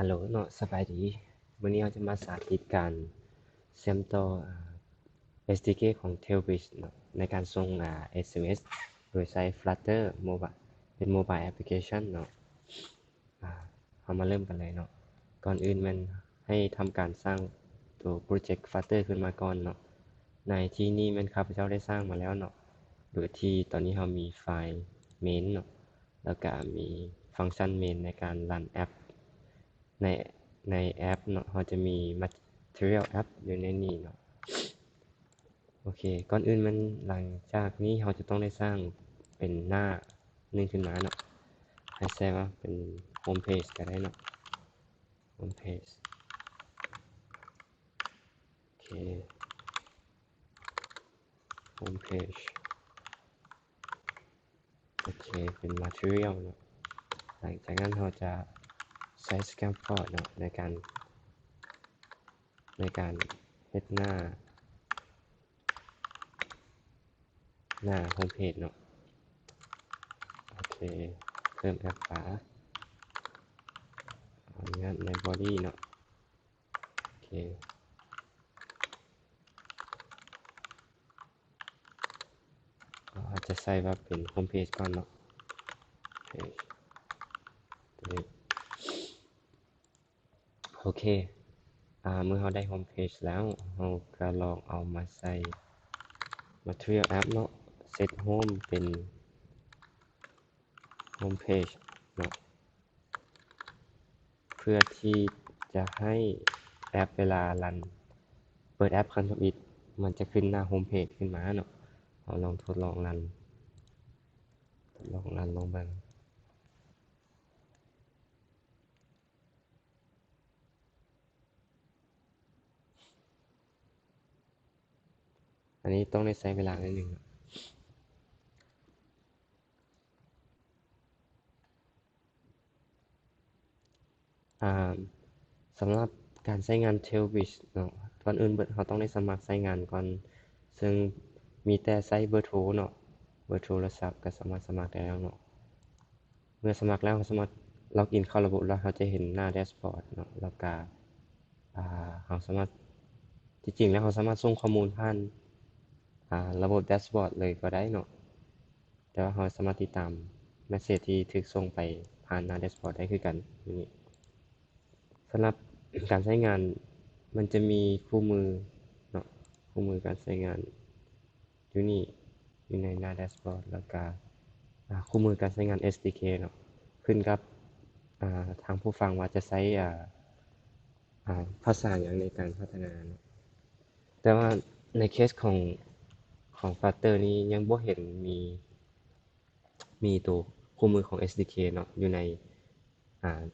ฮัลโหลเนาะสบายดีวันนี้เราจะมาสาธิตการเชื่อมต่อSDK ของ Tailwind เนาะในการส่งSMS โดยใช้ Flutter Mobile เป็น Mobile Application เนาะเรามาเริ่มกันเลยเนาะก่อนอื่นมันให้ทำการสร้างตัวโปรเจกต์ Flutter ขึ้นมาก่อนเนาะในที่นี้มันข้าพเจ้าได้สร้างมาแล้วเนาะโดยที่ตอนนี้เรามีไฟล์ main เนาะแล้วก็มีฟังก์ชัน main ในการรันแอป ในในแอปเนาะเราจะมี Material App อยู่ในนี้เนาะโอเคก่อนอื่นมันหลังจากนี้เราจะต้องได้สร้างเป็นหน้าหนึ่งขึ้นมาเนาะให้ใช้ว่าเป็น Home Page ก็ได้เนาะ Home Page โอเค Home Page โอเคเป็น Material เนาะหลังจากนั้นเราจะใช้ Scaffold เนาะในการเฮ็ดหน้าHome Page เนาะโอเคเพิ่มแอปฝาเอางั้นใน Body เนาะโอเคอาจจะใส่ว่าเป็น Home Page ก่อนเนาะ Page ตัวนี้โอเคเมื่อเราได้ Home Page แล้วเราก็ลองเอามาใส่ Material App เนาะ Set Home เป็น Home Page เนาะเพื่อที่จะให้แอปเวลารันเปิดแอป Control มันจะขึ้นหน้า Home Page ขึ้นมาเนาะเราลองทดลองรันลองเบิ่งอันนี้ต้องได้ใช้เวลานิดนึงสำหรับการใช้งาน Tailwind เนาะก่อนอื่นเราต้องได้สมัครใช้งานก่อนซึ่งมีแต่ใช้เบอร์โทรเนาะเบอร์โทรศัพท์ก็สามารถสมัครได้แล้วเนาะเมื่อสมัครแล้วเราสามารถล็อกอินเข้าระบบแล้วเราจะเห็นหน้าแดชบอร์ดเนาะแล้วก็เราสามารถที่จริงแล้วเราสามารถส่งข้อมูลผ่านระบบแดชบอร์ดเลยก็ได้เนาะแต่ว่าเราสามารถติดตามเมสเสจที่ถูกส่งไปผ่านหน้าแดชบอร์ดได้คือกันอยู่นี่สำหรับการใช้งานมันจะมีคู่มือเนาะคู่มือการใช้งานอยู่นี่อยู่ในหน้าแดชบอร์ดแล้วก็คู่มือการใช้งาน SDK เนาะขึ้นกับทางผู้ฟังว่าจะใช้ภาษาอย่างในการพัฒนาเนาะแต่ว่าในเคสของ Flutter นี้ยังบ่เห็นมีตัวคู่มือของ SDK เนาะอยู่ใน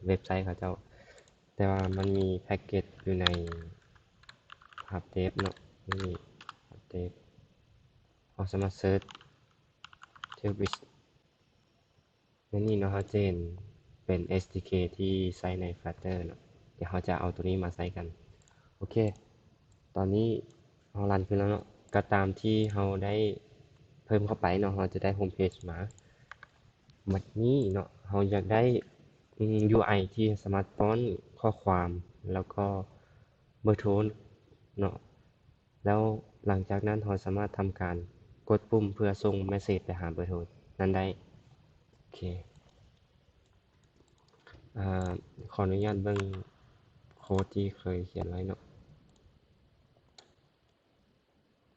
เว็บไซต์เขาเจ้าแต่ว่ามันมีแพ็กเกจอยู่ในHubDev เนาะนี่ HubDev เราสามารถเซิร์ช Tailwind ในนี้เนาะเราจะเห็นเป็น SDK ที่ใช้ใน Flutter เนาะเดี๋ยวเราจะเอาตัวนี้มาใช้กันโอเคตอนนี้เรารันขึ้นแล้วเนาะก็ตามที่เราได้เพิ่มเข้าไปเนาะเราจะได้โฮมเพจมาบัดนี้เนาะเราอยากได้ UI ที่สามารถป้อนข้อความแล้วก็เบอร์โทรเนาะแล้วหลังจากนั้นเราสามารถทำการกดปุ่มเพื่อส่งเมสเสจไปหาเบอร์โทรนั้นได้โอเคขออนุญาตเบิ่งโค้ดที่เคยเขียนไว้เนาะ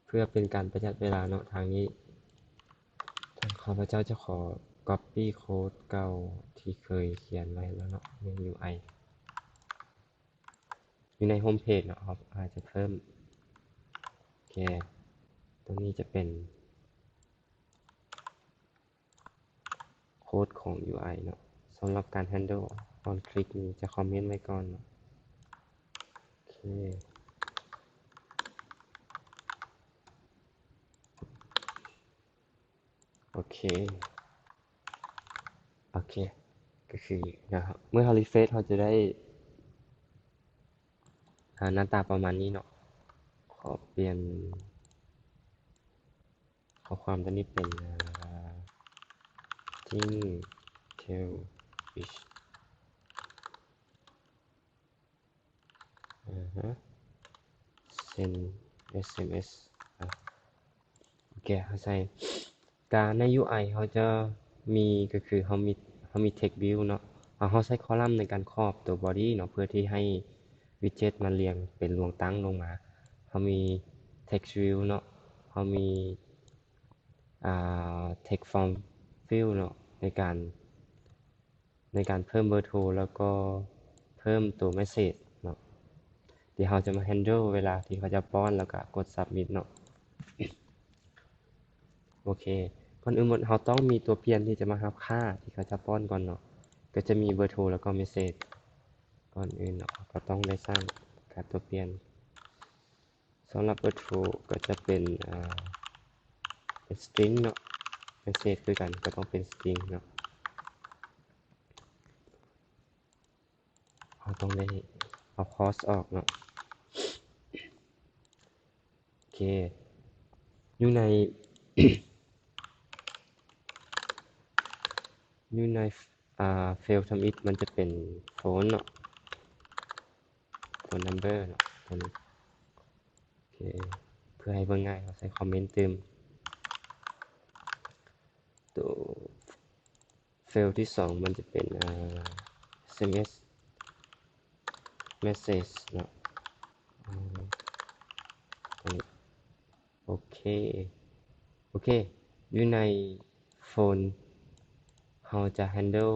เพื่อเป็นการประหยัดเวลาเนาะทางนี้ข้าพเจ้าจะขอ Copy โค้ดเก่าที่เคยเขียนไว้แล้วเนาะใน UI อยู่ในโฮมเพจเนาะครับอาจจะเพิ่มโอเคตรงนี้จะเป็นโค้ดของ UI เนาะสำหรับการ handle ตอนคลิกนี้จะคอมเมนต์ไว้ก่อนเนาะโอเคโอเคโอเคก็คือนะครับเมื่อเรารีเฟรชเราจะได้หน้าตาประมาณนี้เนาะขอเปลี่ยนข้อความตัวนี้เป็นจิ้งเทลฟิช send SMS โอเคเขาใส่การใน UI เขาจะมีก็คือเขามี text view เนาะเขาใช้คอลัมน์ในการครอบตัว body เนาะเพื่อที่ให้ widget มันเรียงเป็นรวงตั้งลงมาเขามี text view เนาะเขามีtext form fill เนาะในการเพิ่มเบอร์โทรแล้วก็เพิ่มตัว message เนาะที่เขาจะมา handle เวลาที่เขาจะป้อนแล้วก็กด submit เนาะโอเคก่อนอื่นหมดเราต้องมีตัวเปลี่ยนที่จะมารับค่าที่เขาจะป้อนก่อนเนาะก็จะมีเบอร์โทรแล้วก็ message ก่อนอื่นเนาะก็ต้องได้สร้างการตัวเปลี่ยนสำหรับเบอร์โทรก็จะเป็นstring เนาะ message คือกันก็ต้องเป็น string เนาะเราต้องได้เอา cross ออกเนาะโอเคอยู่ใน อยู่ในfail submit มันจะเป็น phone เนาะ phone number เนาะตัวนี้โอเคเพื่อให้เบิ่งง่ายเราใส่คอมเมนต์เติมตัว fail ที่2มันจะเป็นSMS message เนาะตัวนี้โอเคอยู่ในโฟนเราจะ handle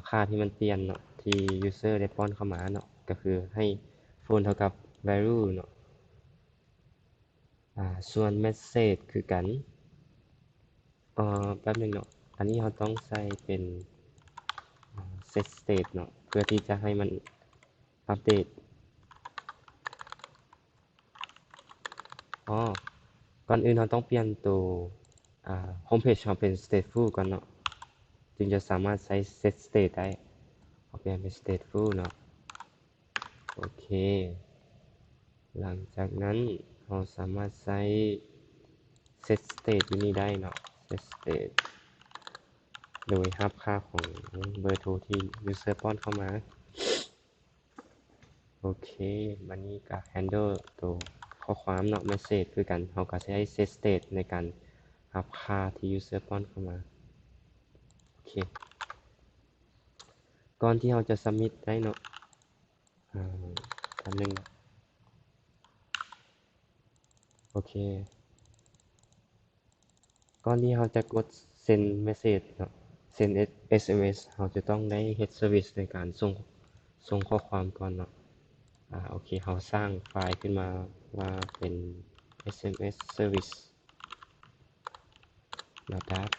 ค่าที่มันเปลี่ยนเนาะที่ user ได้ป้อนเข้ามาเนาะก็คือให้โฟนเท่ากับ value เนาะส่วน message คือกันแป๊บนึงเนาะอันนี้เราต้องใส่เป็นset state เนาะเพื่อที่จะให้มันอัปเดตก่อนอื่นเราต้องเปลี่ยนตัวhomepage เราเป็น stateful ก่อนเนาะจึงจะสามารถใช้ set state ได้เอาเปลี่ยนเป็น stateful เนาะโอเคหลังจากนั้นเราสามารถใช้ set state ที่นี่ได้เนาะ set state โดยรับค่าของเบอร์โทรที่ user ป้อนเข้ามาโอเควันนี้ก็ handle ตัวข้อความเนาะ message คือกันเราก็ใช้ set state ในการรับค่าที่ user ป้อนเข้ามาโอเคก่อนที่เราจะ submit ได้เนาะแป๊บนึงโอเคก่อนที่เราจะกด send message เนาะ send SMS เราจะต้องได้ head service ในการส่งข้อความก่อนเนาะโอเคเราสร้างไฟล์ขึ้นมาว่าเป็น SMS service dat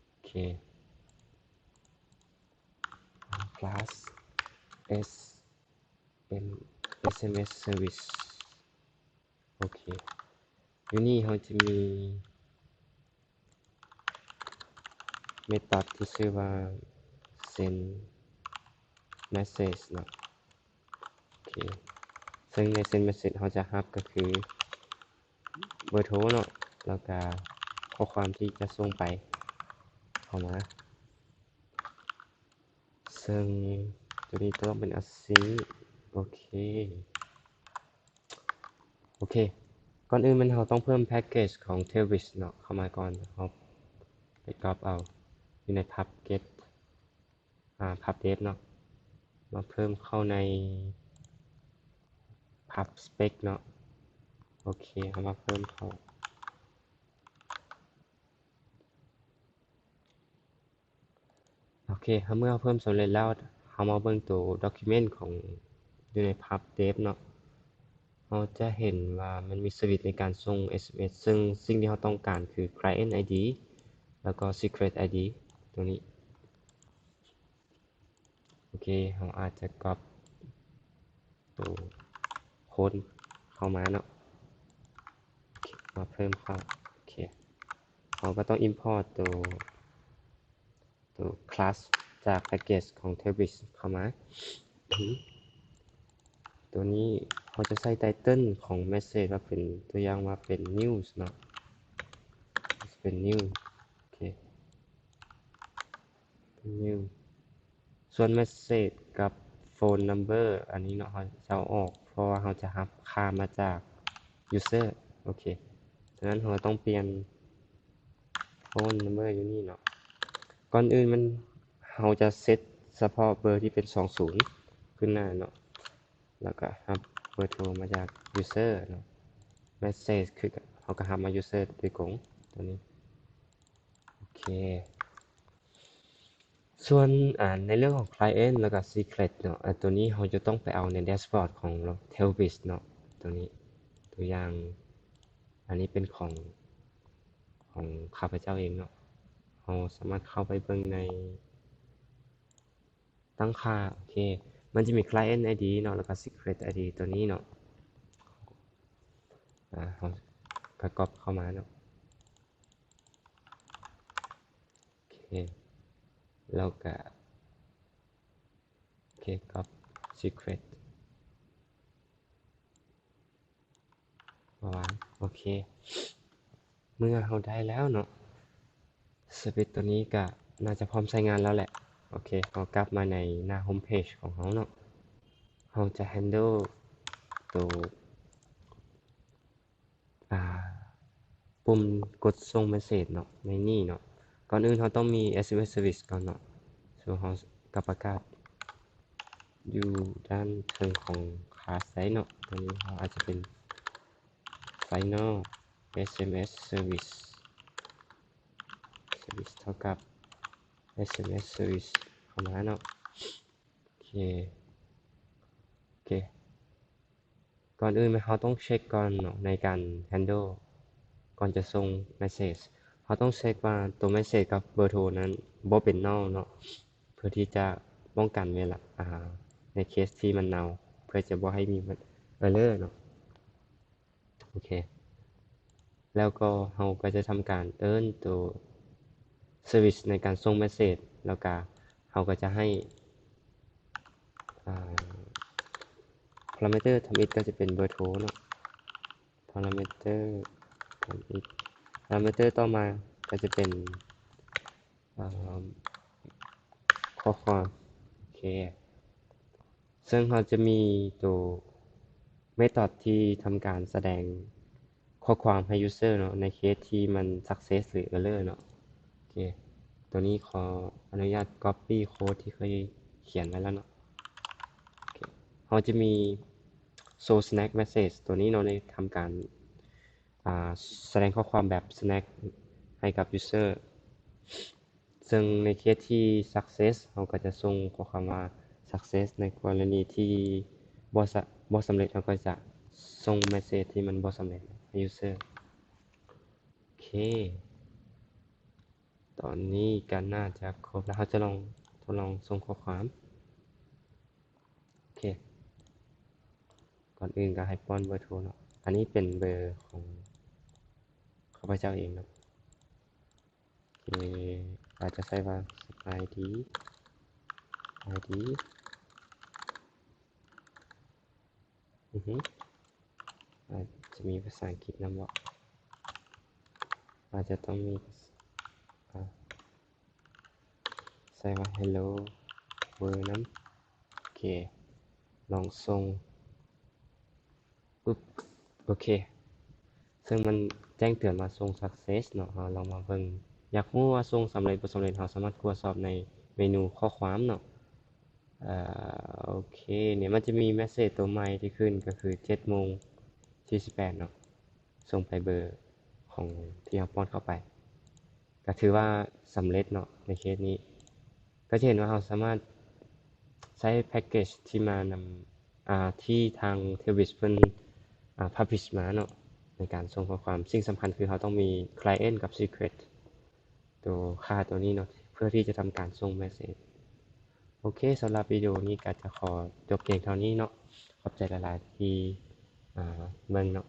โอเค class s m SMS service โอเคอยู่นี่เราจะมี method ที่ชื่อว่า send message เนาะโอเคซึ่งใน send message เราจะรับก็คือเบอร์โทรเนาะแล้วก็ข้อความที่จะส่งไปเข้ามาซึ่งตัวนี้ต้องเป็น async โอเคก่อนอื่นเราต้องเพิ่มแพ็กเกจของ Tailwind เนาะเข้ามาก่อนเราไปก๊อปเอาอยู่ใน pub get pub dev เนาะมาเพิ่มเข้าใน pub spec เนาะโอเคเอามาเพิ่มเข้าโอเคเมื่อเพิ่มสำเร็จแล้วเรามาเบิ่งตัว document ของอยู่ใน pub dev เนาะเราจะเห็นว่ามันมีสวิตช์ในการส่ง SMS ซึ่งสิ่งที่เราต้องการคือ client ID แล้วก็ secret ID ตัวนี้โอเคเราอาจจะก๊อปตัวโค้ดเข้ามาเนาะมาเพิ่มเข้าโอเคเราก็ต้อง import ตัว class จาก package ของ Tailwind เข้ามาตัวนี้เราจะใส่ title ของ message ว่าเป็นตัวอย่างว่าเป็น news เนาะเป็น new โอเค new ส่วน message กับ phone number อันนี้เนาะเราจะเอาออกเพราะว่าเราจะรับค่ามาจาก user โอเคฉะนั้นเราต้องเปลี่ยน phone number อยู่นี่เนาะก่อนอื่นมันเราจะเซตเฉพาะเบอร์ที่เป็น20ขึ้นหน้าเนาะแล้วก็รับเบอร์โทรมาจาก user เนาะ message คือเราก็รับมา user โดยตรงตัวนี้โอเคส่วนในเรื่องของ client แล้วก็ secret เนาะตัวนี้เราจะต้องไปเอาในแดชบอร์ดของ Telvis เนาะตัวนี้ตัวอย่างอันนี้เป็นของข้าพเจ้าเองเนาะเราสามารถเข้าไปเบิ่งในตั้งค่าโอเคมันจะมี client ID เนาะแล้วก็ secret ID ตัวนี้เนาะเราประกอบเข้ามาเนาะโอเคแล้วก็โอเคก๊อป secret มาวางโอเคเมื่อเราได้แล้วเนาะสวิตตัวนี้ก็น่าจะพร้อมใช้งานแล้วแหละโอเคเรากลับมาในหน้าโฮมเพจของเราเนาะเราจะ handle ตัวปุ่มกดส่งเมสเสจเนาะในนี่เนาะก่อนอื่นเราต้องมี SMS service ก่อนเนาะส่วนเรากับประกาศอยู่ด้านเทิงของคลาสไซต์เนาะตัวนี้เราอาจจะเป็น final SMS service เท่ากับ SMS service เข้ามาเนาะโอเคก่อนอื่นเราต้องเช็คก่อนเนาะในการ handle ก่อนจะส่ง message เราต้องเช็คว่าตัว message กับเบอร์โทรนั้นบ่เป็น null เนาะเพื่อที่จะป้องกันเวลาในเคสที่มัน null เพื่อจะบ่ให้มี error เนาะโอเคแล้วก็เราก็จะทำการเอิ้นตัว service ในการส่ง message แล้วก็เราก็จะให้parameter ทำ it ก็จะเป็นเบอร์โทรเนาะ parameter ทำ it parameter ต่อมาก็จะเป็นข้อความโอเคซึ่งเราจะมีตัว method ที่ทำการแสดงข้อความให้ user เนาะในเคสที่มัน success หรือ error เนาะโอเคตัวนี้ขออนุญาต copy code ที่เคยเขียนไว้แล้วเนาะเราจะมี show snack message ตัวนี้เนาะในทำการแสดงข้อความแบบ snack ให้กับ user ซึ่งในเคสที่ success เราก็จะส่งข้อความว่า success ในกรณีที่บ่สำเร็จเราก็จะส่ง message ที่มันบ่สำเร็จให้ user โอเคตอนนี้ก็น่าจะครบแล้วเราจะทดลองส่งข้อความโอเคก่อนอื่นก็ให้ป้อนเบอร์โทรเนาะอันนี้เป็นเบอร์ของข้าพเจ้าเองเนาะโอเคอาจจะใส่ว่าสบายดีอาจะมีภาษาอังกฤษนำบ่อาจจะต้องมีใส่ว่า hello เบอร์นั้นโอเคลองส่งปุ๊บโอเคซึ่งมันแจ้งเตือนมาส่ง success เนาะลองมาเบิ่งอยากรู้ว่าส่งสำเร็จบ่สำเร็จเราสามารถตรวจสอบในเมนูข้อความเนาะโอเคเนี่ยมันจะมีเมสเสจตัวใหม่ที่ขึ้นก็คือ 7:48 เนาะส่งไปเบอร์ของที่เราป้อนเข้าไปก็ถือว่าสำเร็จเนาะในเคสนี้ก็จะเห็นว่าเราสามารถใช้แพ็กเกจที่มานำที่ทาง Telvis เพิ่นpublish มาเนาะในการส่งข้อความสิ่งสำคัญคือเราต้องมี client กับ secret ตัวค่าตัวนี้เนาะเพื่อที่จะทำการส่งเมสเสจโอเคสำหรับวิดีโอนี้ก็จะขอจบเพียงเท่านี้เนาะขอบใจหลายๆที่เบิ่งเนาะ